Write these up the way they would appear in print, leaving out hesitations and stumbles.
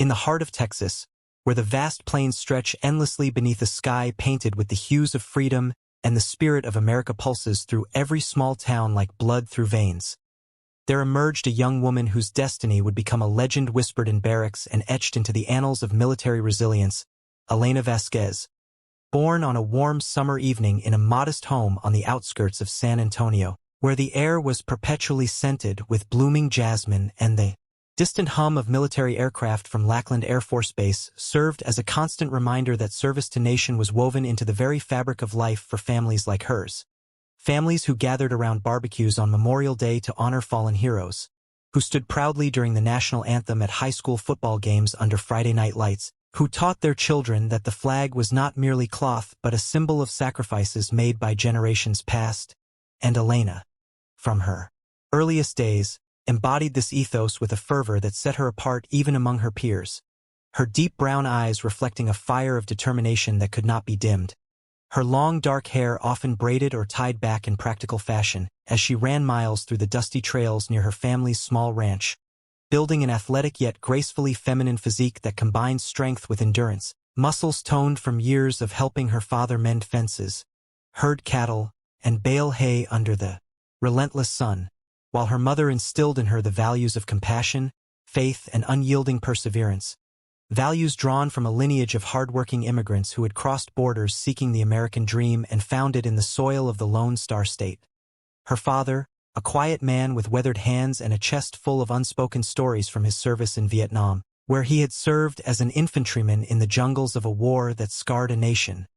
In the heart of Texas, where the vast plains stretch endlessly beneath a sky painted with the hues of freedom and the spirit of America pulses through every small town like blood through veins, there emerged a young woman whose destiny would become a legend whispered in barracks and etched into the annals of military resilience, Elena Vasquez. Born on a warm summer evening in a modest home on the outskirts of San Antonio, where the air was perpetually scented with blooming jasmine and the distant hum of military aircraft from Lackland Air Force Base served as a constant reminder that service to nation was woven into the very fabric of life for families like hers. Families who gathered around barbecues on Memorial Day to honor fallen heroes, who stood proudly during the national anthem at high school football games under Friday night lights, who taught their children that the flag was not merely cloth but a symbol of sacrifices made by generations past. And Elena, from her earliest days, embodied this ethos with a fervor that set her apart even among her peers, her deep brown eyes reflecting a fire of determination that could not be dimmed. Her long dark hair often braided or tied back in practical fashion as she ran miles through the dusty trails near her family's small ranch, building an athletic yet gracefully feminine physique that combined strength with endurance, muscles toned from years of helping her father mend fences, herd cattle, and bale hay under the relentless sun, while her mother instilled in her the values of compassion, faith, and unyielding perseverance, values drawn from a lineage of hard-working immigrants who had crossed borders seeking the American dream and found it in the soil of the Lone Star State. Her father, a quiet man with weathered hands and a chest full of unspoken stories from his service in Vietnam, where he had served as an infantryman in the jungles of a war that scarred a nation,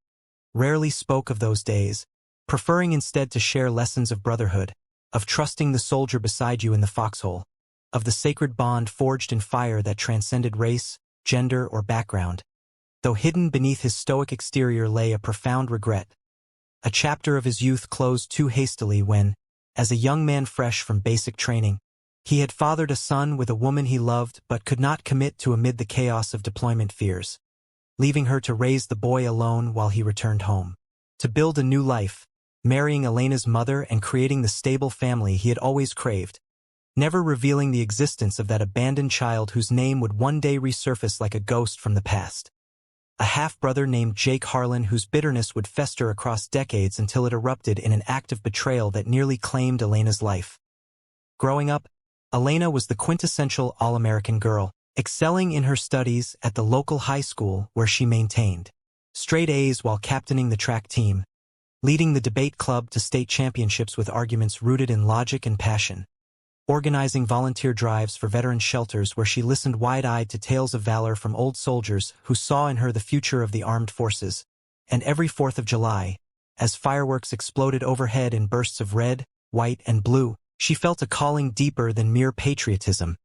rarely spoke of those days, preferring instead to share lessons of brotherhood, of trusting the soldier beside you in the foxhole, of the sacred bond forged in fire that transcended race, gender, or background. Though hidden beneath his stoic exterior lay a profound regret. A chapter of his youth closed too hastily when, as a young man fresh from basic training, he had fathered a son with a woman he loved but could not commit to amid the chaos of deployment fears, leaving her to raise the boy alone while he returned home, to build a new life, marrying Elena's mother and creating the stable family he had always craved, never revealing the existence of that abandoned child whose name would one day resurface like a ghost from the past. A half-brother named Jake Harlan whose bitterness would fester across decades until it erupted in an act of betrayal that nearly claimed Elena's life. Growing up, Elena was the quintessential all-American girl, excelling in her studies at the local high school where she maintained straight A's while captaining the track team, leading the debate club to state championships with arguments rooted in logic and passion, organizing volunteer drives for veteran shelters where she listened wide-eyed to tales of valor from old soldiers who saw in her the future of the armed forces, and every 4th of July, as fireworks exploded overhead in bursts of red, white, and blue, she felt a calling deeper than mere patriotism,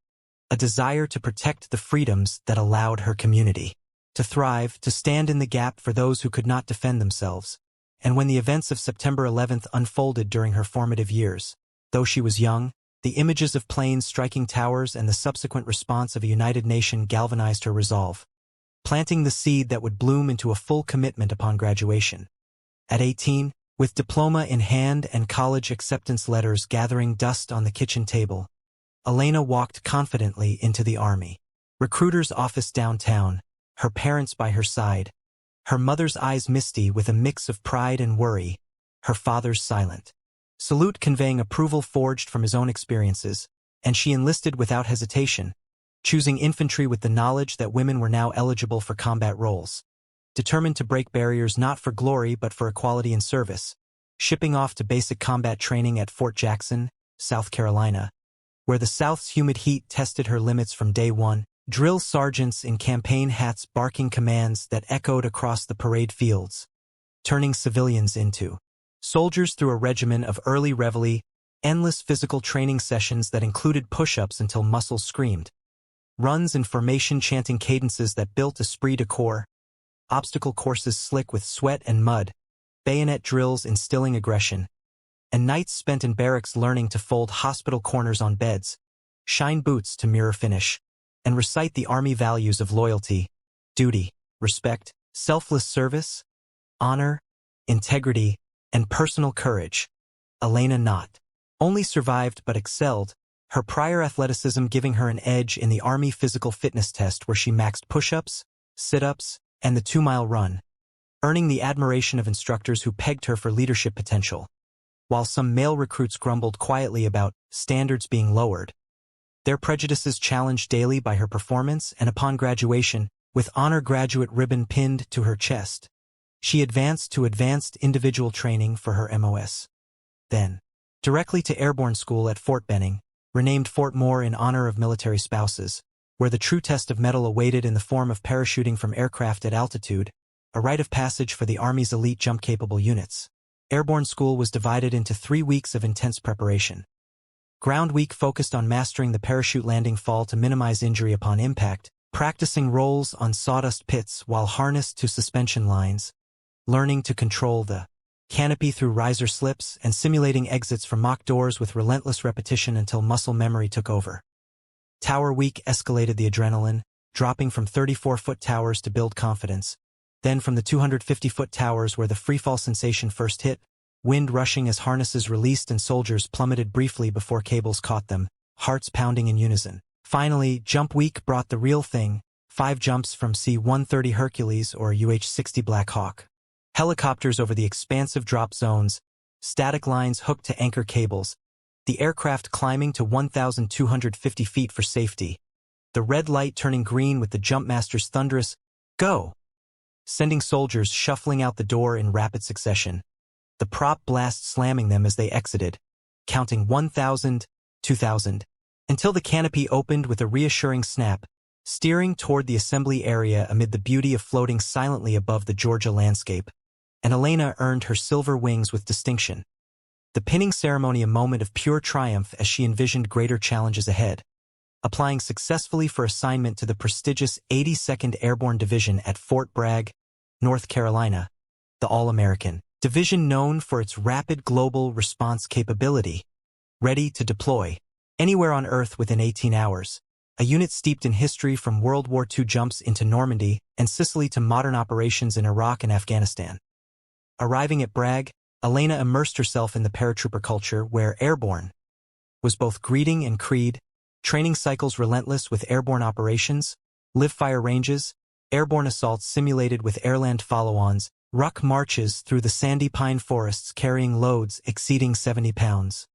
a desire to protect the freedoms that allowed her community to thrive, to stand in the gap for those who could not defend themselves. And when the events of September 11th unfolded during her formative years, though she was young, the images of planes striking towers and the subsequent response of a united nation galvanized her resolve, planting the seed that would bloom into a full commitment upon graduation. At 18, with diploma in hand and college acceptance letters gathering dust on the kitchen table, Elena walked confidently into the Army recruiter's office downtown, her parents by her side, her mother's eyes misty with a mix of pride and worry, her father's silent salute conveying approval forged from his own experiences, and she enlisted without hesitation, choosing infantry with the knowledge that women were now eligible for combat roles, determined to break barriers not for glory but for equality in service, shipping off to basic combat training at Fort Jackson, South Carolina, where the South's humid heat tested her limits from day one, drill sergeants in campaign hats barking commands that echoed across the parade fields, turning civilians into soldiers through a regimen of early reveille, endless physical training sessions that included push-ups until muscles screamed, runs in formation chanting cadences that built esprit de corps, obstacle courses slick with sweat and mud, bayonet drills instilling aggression, and nights spent in barracks learning to fold hospital corners on beds, shine boots to mirror finish, and recite the Army values of loyalty, duty, respect, selfless service, honor, integrity, and personal courage. Elena not only survived but excelled, her prior athleticism giving her an edge in the Army physical fitness test where she maxed push-ups, sit-ups, and the 2-mile run, earning the admiration of instructors who pegged her for leadership potential. While some male recruits grumbled quietly about standards being lowered, their prejudices challenged daily by her performance, and upon graduation, with honor graduate ribbon pinned to her chest, she advanced to advanced individual training for her MOS. Then, directly to Airborne School at Fort Benning, renamed Fort Moore in honor of military spouses, where the true test of mettle awaited in the form of parachuting from aircraft at altitude, a rite of passage for the Army's elite jump-capable units. Airborne School was divided into 3 weeks of intense preparation. Ground Week focused on mastering the parachute landing fall to minimize injury upon impact, practicing rolls on sawdust pits while harnessed to suspension lines, learning to control the canopy through riser slips, and simulating exits from mock doors with relentless repetition until muscle memory took over. Tower Week escalated the adrenaline, dropping from 34-foot towers to build confidence, then from the 250-foot towers where the freefall sensation first hit, wind rushing as harnesses released and soldiers plummeted briefly before cables caught them, hearts pounding in unison. Finally, Jump Week brought the real thing, 5 jumps from C-130 Hercules or UH-60 Black Hawk. Helicopters over the expansive drop zones, static lines hooked to anchor cables, the aircraft climbing to 1,250 feet for safety, the red light turning green with the Jumpmaster's thunderous, "Go!" sending soldiers shuffling out the door in rapid succession, the prop blast slamming them as they exited, counting 1,000, 2,000, until the canopy opened with a reassuring snap, steering toward the assembly area amid the beauty of floating silently above the Georgia landscape, and Elena earned her silver wings with distinction. The pinning ceremony a moment of pure triumph as she envisioned greater challenges ahead. Applying successfully for assignment to the prestigious 82nd Airborne Division at Fort Bragg, North Carolina, the All-American division known for its rapid global response capability, ready to deploy anywhere on Earth within 18 hours, a unit steeped in history from World War II jumps into Normandy and Sicily to modern operations in Iraq and Afghanistan. Arriving at Bragg, Elena immersed herself in the paratrooper culture where Airborne was both greeting and creed, training cycles relentless with airborne operations, live-fire ranges, airborne assaults simulated with airland follow-ons, ruck marches through the sandy pine forests carrying loads exceeding 70 pounds,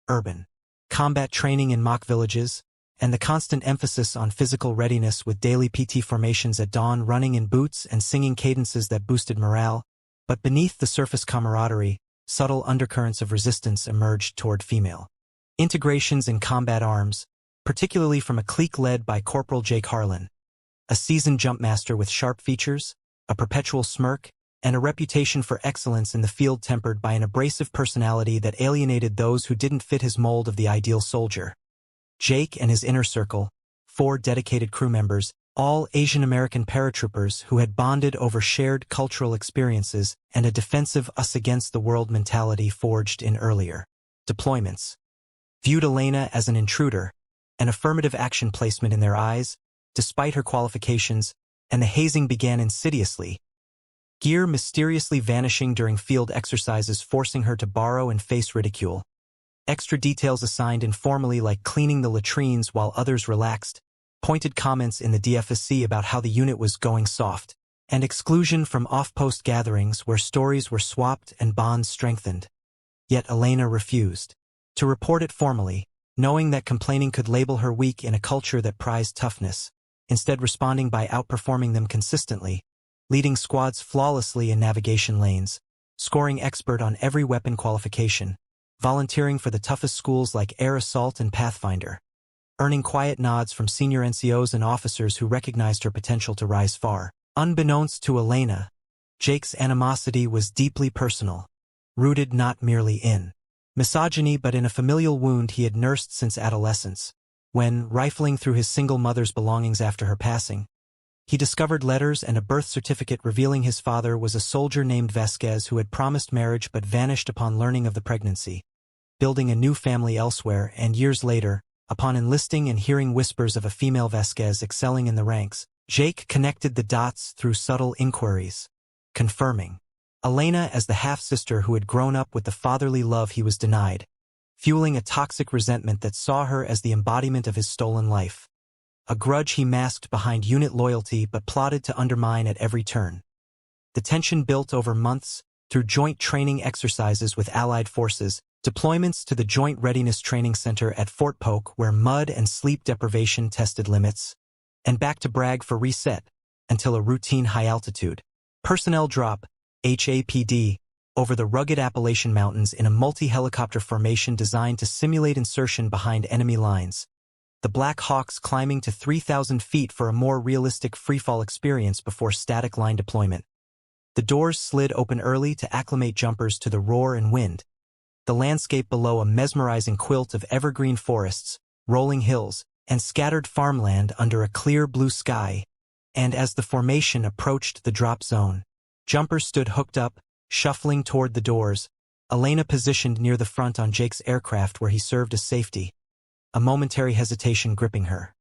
urban combat training in mock villages, and the constant emphasis on physical readiness with daily PT formations at dawn, running in boots and singing cadences that boosted morale. But beneath the surface camaraderie, subtle undercurrents of resistance emerged toward female integrations in combat arms, particularly from a clique led by Corporal Jake Harlan, a seasoned jumpmaster with sharp features, a perpetual smirk, and a reputation for excellence in the field tempered by an abrasive personality that alienated those who didn't fit his mold of the ideal soldier. Jake and his inner circle, 4 dedicated crew members, all Asian American paratroopers who had bonded over shared cultural experiences and a defensive us-against-the-world mentality forged in earlier deployments, viewed Elena as an intruder, an affirmative action placement in their eyes, despite her qualifications, and the hazing began insidiously, gear mysteriously vanishing during field exercises, forcing her to borrow and face ridicule, extra details assigned informally like cleaning the latrines while others relaxed, pointed comments in the DFSC about how the unit was going soft, and exclusion from off-post gatherings where stories were swapped and bonds strengthened. Yet Elena refused to report it formally, knowing that complaining could label her weak in a culture that prized toughness, instead responding by outperforming them consistently, leading squads flawlessly in navigation lanes, scoring expert on every weapon qualification, volunteering for the toughest schools like Air Assault and Pathfinder, earning quiet nods from senior NCOs and officers who recognized her potential to rise far. Unbeknownst to Elena, Jake's animosity was deeply personal, rooted not merely in misogyny but in a familial wound he had nursed since adolescence, when, rifling through his single mother's belongings after her passing, he discovered letters and a birth certificate revealing his father was a soldier named Vasquez who had promised marriage but vanished upon learning of the pregnancy, building a new family elsewhere, and years later, upon enlisting and hearing whispers of a female Vasquez excelling in the ranks, Jake connected the dots through subtle inquiries, confirming Elena as the half-sister who had grown up with the fatherly love he was denied, fueling a toxic resentment that saw her as the embodiment of his stolen life. A grudge he masked behind unit loyalty but plotted to undermine at every turn. The tension built over months, through joint training exercises with Allied forces, deployments to the Joint Readiness Training Center at Fort Polk where mud and sleep deprivation tested limits, and back to Bragg for reset, until a routine high-altitude personnel drop, HAPD, over the rugged Appalachian Mountains in a multi-helicopter formation designed to simulate insertion behind enemy lines. The Black Hawks climbing to 3,000 feet for a more realistic freefall experience before static line deployment. The doors slid open early to acclimate jumpers to the roar and wind. The landscape below a mesmerizing quilt of evergreen forests, rolling hills, and scattered farmland under a clear blue sky. And as the formation approached the drop zone, jumpers stood hooked up, shuffling toward the doors, Elena positioned near the front on Jake's aircraft where he served as safety. A momentary hesitation gripping her.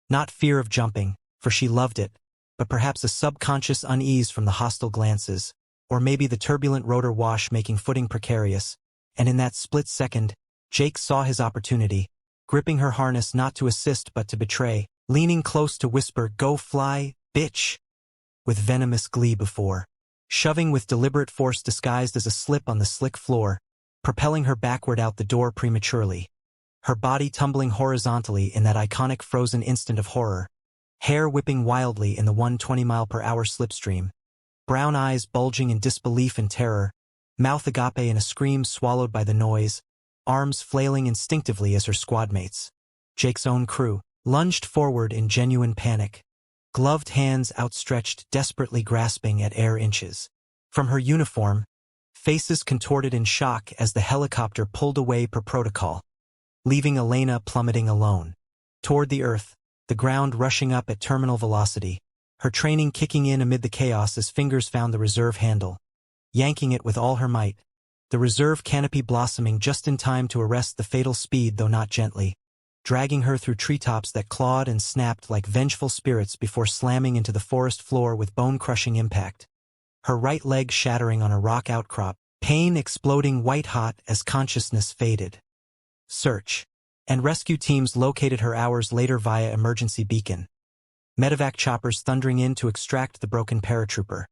Not fear of jumping, for she loved it, but perhaps a subconscious unease from the hostile glances, or maybe the turbulent rotor wash making footing precarious. And in that split second, Jake saw his opportunity, gripping her harness not to assist but to betray, leaning close to whisper, "Go fly, bitch," with venomous glee before, shoving with deliberate force disguised as a slip on the slick floor, propelling her backward out the door prematurely. Her body tumbling horizontally in that iconic frozen instant of horror, hair whipping wildly in the 120-mile-per-hour slipstream, brown eyes bulging in disbelief and terror, mouth agape in a scream swallowed by the noise, arms flailing instinctively as her squadmates, Jake's own crew, lunged forward in genuine panic, gloved hands outstretched desperately grasping at air inches. From her uniform, faces contorted in shock as the helicopter pulled away per protocol, leaving Elena plummeting alone. Toward the earth, the ground rushing up at terminal velocity, her training kicking in amid the chaos as fingers found the reserve handle, yanking it with all her might, the reserve canopy blossoming just in time to arrest the fatal speed though not gently, dragging her through treetops that clawed and snapped like vengeful spirits before slamming into the forest floor with bone-crushing impact. Her right leg shattering on a rock outcrop, pain exploding white-hot as consciousness faded. Search and rescue teams located her hours later via emergency beacon. Medevac choppers thundering in to extract the broken paratrooper.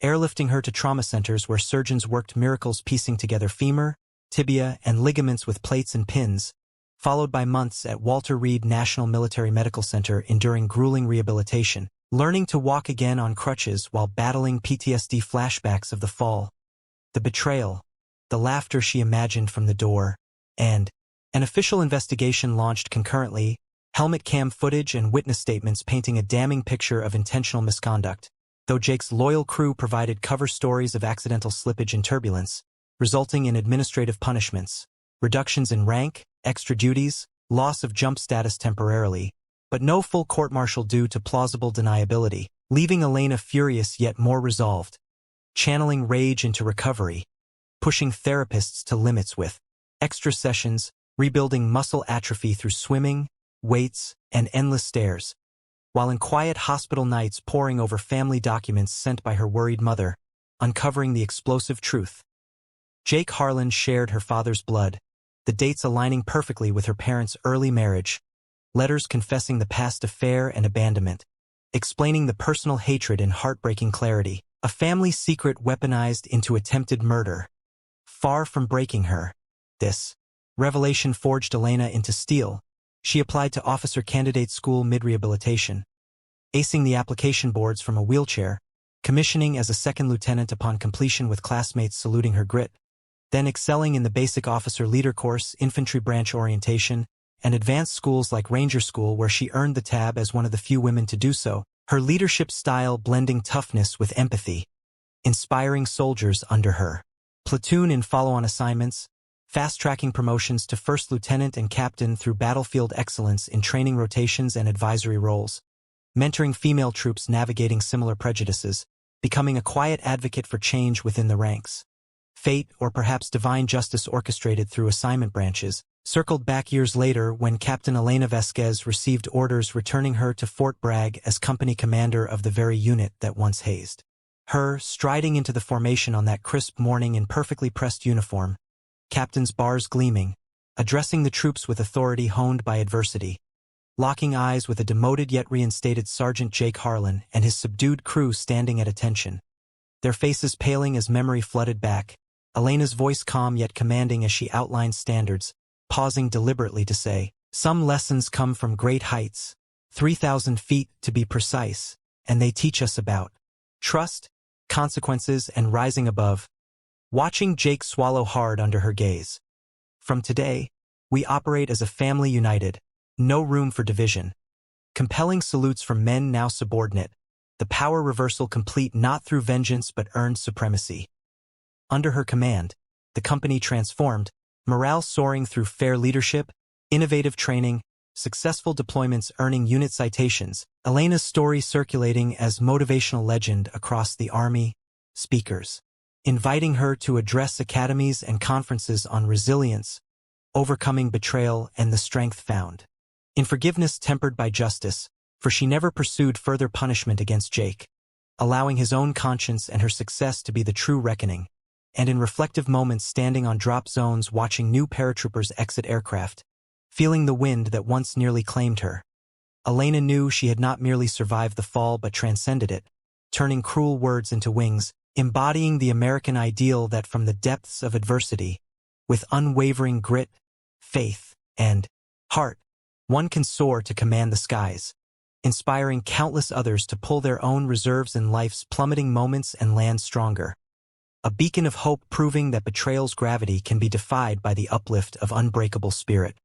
Airlifting her to trauma centers where surgeons worked miracles piecing together femur, tibia, and ligaments with plates and pins, followed by months at Walter Reed National Military Medical Center enduring grueling rehabilitation, learning to walk again on crutches while battling PTSD flashbacks of the fall. The betrayal, the laughter she imagined from the door, and an official investigation launched concurrently, helmet cam footage and witness statements painting a damning picture of intentional misconduct, though Jake's loyal crew provided cover stories of accidental slippage and turbulence, resulting in administrative punishments, reductions in rank, extra duties, loss of jump status temporarily, but no full court-martial due to plausible deniability, leaving Elena furious yet more resolved, channeling rage into recovery, pushing therapists to limits with extra sessions, rebuilding muscle atrophy through swimming, weights, and endless stairs, while in quiet hospital nights poring over family documents sent by her worried mother, uncovering the explosive truth. Jake Harlan shared her father's blood, the dates aligning perfectly with her parents' early marriage, letters confessing the past affair and abandonment, explaining the personal hatred in heartbreaking clarity, a family secret weaponized into attempted murder. Far from breaking her, this revelation forged Elena into steel. She applied to officer candidate school mid-rehabilitation, acing the application boards from a wheelchair, commissioning as a second lieutenant upon completion with classmates saluting her grit, then excelling in the basic officer leader course, infantry branch orientation, and advanced schools like Ranger School where she earned the tab as one of the few women to do so, her leadership style blending toughness with empathy, inspiring soldiers under her platoon in follow-on assignments, fast-tracking promotions to first lieutenant and captain through battlefield excellence in training rotations and advisory roles, mentoring female troops navigating similar prejudices, becoming a quiet advocate for change within the ranks. Fate, or perhaps divine justice orchestrated through assignment branches, circled back years later when Captain Elena Vasquez received orders returning her to Fort Bragg as company commander of the very unit that once hazed her, striding into the formation on that crisp morning in perfectly pressed uniform, captain's bars gleaming, addressing the troops with authority honed by adversity, locking eyes with a demoted yet reinstated Sergeant Jake Harlan and his subdued crew standing at attention, their faces paling as memory flooded back, Elena's voice calm yet commanding as she outlined standards, pausing deliberately to say, "Some lessons come from great heights, 3,000 feet to be precise, and they teach us about trust, consequences, and rising above." Watching Jake swallow hard under her gaze. "From today, we operate as a family united, no room for division." Compelling salutes from men now subordinate, the power reversal complete not through vengeance but earned supremacy. Under her command, the company transformed, morale soaring through fair leadership, innovative training, successful deployments earning unit citations, Elena's story circulating as motivational legend across the Army, speakers, inviting her to address academies and conferences on resilience, overcoming betrayal and the strength found in forgiveness tempered by justice, for she never pursued further punishment against Jake, allowing his own conscience and her success to be the true reckoning, and in reflective moments standing on drop zones watching new paratroopers exit aircraft, feeling the wind that once nearly claimed her. Elena knew she had not merely survived the fall but transcended it, turning cruel words into wings, embodying the American ideal that from the depths of adversity, with unwavering grit, faith, and heart, one can soar to command the skies, inspiring countless others to pull their own reserves in life's plummeting moments and land stronger. A beacon of hope proving that betrayal's gravity can be defied by the uplift of unbreakable spirit.